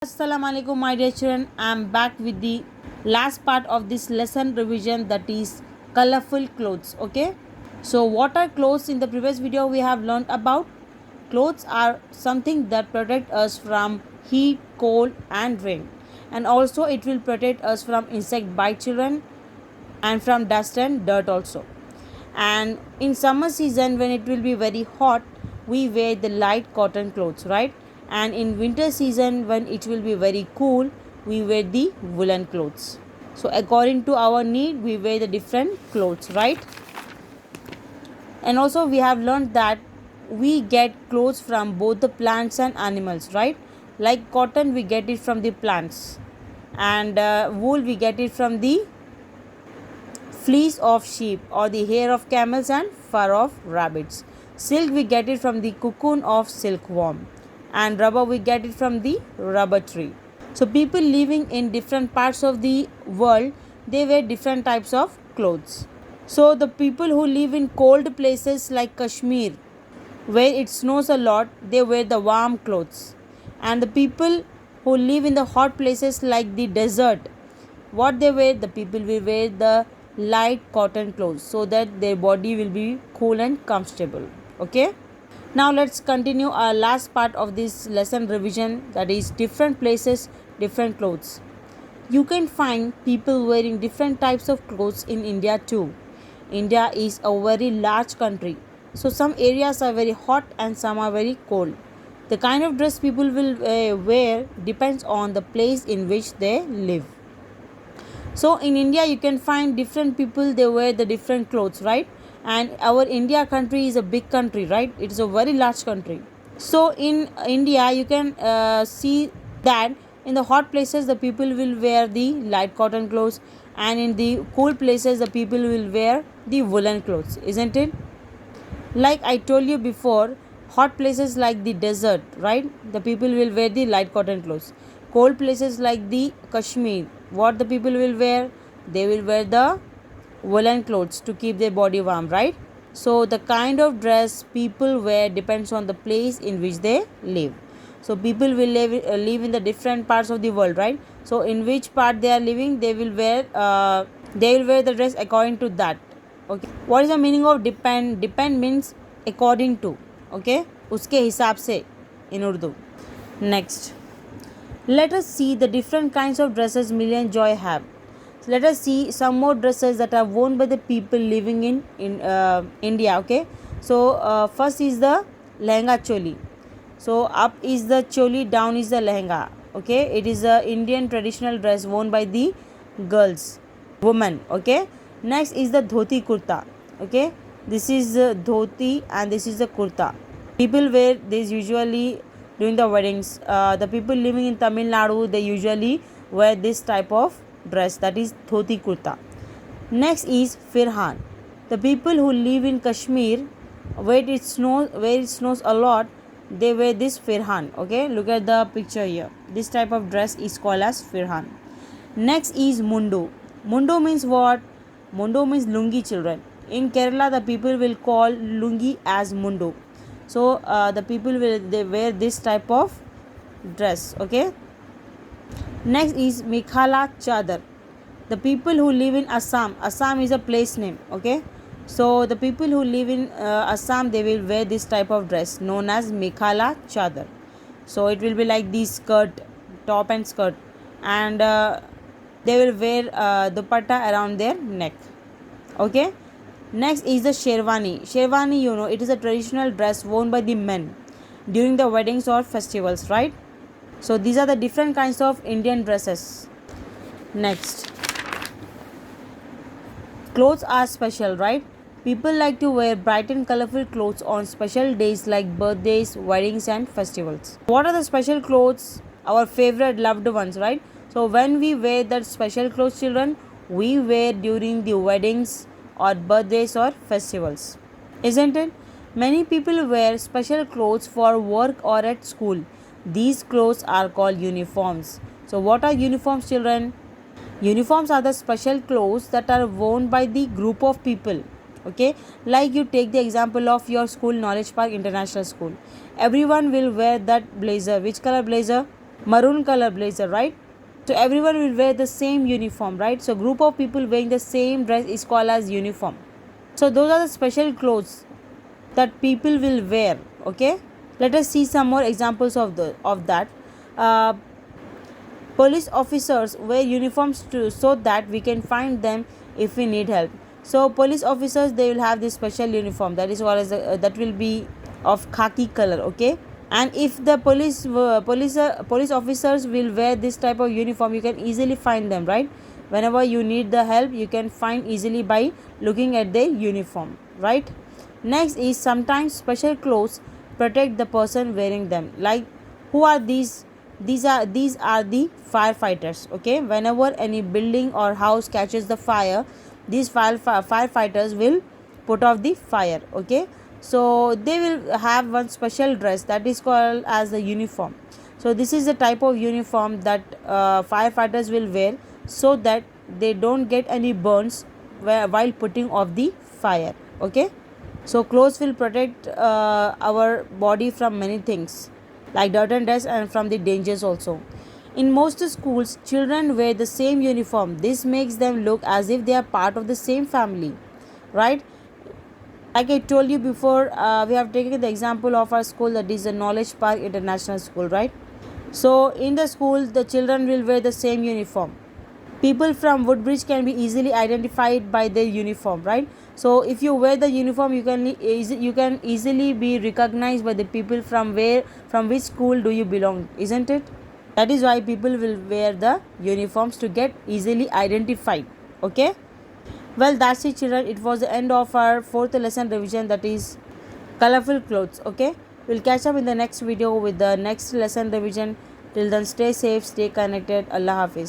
Assalamu alaikum, my dear children. I am back with the last part of this lesson revision, that is colorful clothes. Okay, so what are clothes? In the previous video we have learned about clothes are something that protect us from heat, cold and rain, and also it will protect us from insect bite, children, and from dust and dirt also. And in summer season, when it will be very hot, we wear the light cotton clothes, right? And in winter season, when it will be very cool, we wear the woolen clothes. So according to our need, we wear the different clothes, right? And also we have learned that we get clothes from both the plants and animals, right? Like cotton, we get it from the plants, and wool, we get it from the fleece of sheep or the hair of camels and fur of rabbits. Silk, we get it from the cocoon of silkworm, and rubber, we get it from the rubber tree. So people living in different parts of the world, they wear different types of clothes. So the people who live in cold places like Kashmir, where it snows a lot, they wear the warm clothes. And the people who live in the hot places like the desert, what they wear, the people will wear the light cotton clothes so that their body will be cool and comfortable. Okay, now let's continue our last part of this lesson revision, that is different places, different clothes. You can find people wearing different types of clothes in India too. India is a very large country, so some areas are very hot and some are very cold. The kind of dress people will wear depends on the place in which they live. So in India you can find different people, they wear the different clothes, right? And our India country is a big country, right? It is a very large country. So in India you can see that in the hot places the people will wear the light cotton clothes, and in the cool places the people will wear the woolen clothes, isn't it? Like I told you before, hot places like the desert, right, the people will wear the light cotton clothes. Cold places like the Kashmir, what the people will wear, they will wear the woolen clothes to keep their body warm, right? So the kind of dress people wear depends on the place in which they live. So people will live in the different parts of the world, right? So in which part they are living, they will wear the dress according to that. Okay, what is the meaning of depend? Depend means according to. Okay, उसके हिसाब से in Urdu. Next, let us see the different kinds of dresses Millie and Joy have. So let us see some more dresses that are worn by the people living in India. Okay, so first is the lehenga choli. So up is the choli, down is the lehenga. Okay, it is a Indian traditional dress worn by the girls, women. Okay, next is the dhoti kurta. Okay, this is the dhoti and this is the kurta. People wear this usually during the weddings. The people living in Tamil Nadu, they usually wear this type of dress, that is dhoti kurta. Next is firhan. The people who live in Kashmir, where it snows a lot, they wear this firhan. Okay, look at the picture here. This type of dress is called as firhan. Next is mundo. Mundo means what? Mundo means lungi, children. In Kerala, the people will call lungi as mundo. So the people they wear this type of dress. Okay. Next is Mikhala Chadar. The people who live in Assam, Assam is a place name. Okay, so the people who live in Assam, they will wear this type of dress known as Mikhala Chadar. So it will be like this skirt, top and skirt, and they will wear dupatta around their neck. Okay, next is the sherwani. Sherwani, you know, it is a traditional dress worn by the men during the weddings or festivals, right? So these are the different kinds of Indian dresses. Next, clothes are special, right? People like to wear bright and colorful clothes on special days like birthdays, weddings and festivals. What are the special clothes? Our favorite loved ones, right? So when we wear that special clothes, children, we wear during the weddings or birthdays or festivals, isn't it? Many people wear special clothes for work or at school. These clothes are called uniforms. So what are uniforms, children? Uniforms are the special clothes that are worn by the group of people. Okay, like you take the example of your school, Knowledge Park International School. Everyone will wear that blazer. Which color blazer? maroon color blazer, right? So everyone will wear the same uniform, right? So group of people wearing the same dress is called as uniform. So those are the special clothes that people will wear. Okay, let us see some more examples of that. uh, Police officers wear uniforms so that we can find them if we need help. So police officers, they will have this special uniform that is what is that will be of khaki color. Okay, and if the police officers will wear this type of uniform, you can easily find them, right? Whenever you need the help, you can find easily by looking at their uniform, right? Next is sometimes special clothes protect the person wearing them. Like, who are these? These are the firefighters. Okay, whenever any building or house catches the fire, these firefighters will put off the fire. Okay, so they will have one special dress that is called as the uniform. So this is the type of uniform that firefighters will wear so that they don't get any burns while putting off the fire. Okay, so clothes will protect our body from many things like dirt and dust and from the dangers also. In most schools, children wear the same uniform. This makes them look as if they are part of the same family, right? Like I told you before, we have taken the example of our school, that is the Knowledge Park International School, right? So in the school, the children will wear the same uniform. People from Woodbridge can be easily identified by their uniform, right? So if you wear the uniform, you can easily be recognized by the people from which school do you belong, isn't it? That is why people will wear the uniforms to get easily identified. Okay, well, that's it, children. It was the end of our fourth lesson revision, that is colorful clothes. Okay, we'll catch up in the next video with the next lesson revision. Till then, stay safe, stay connected. Allah Hafiz.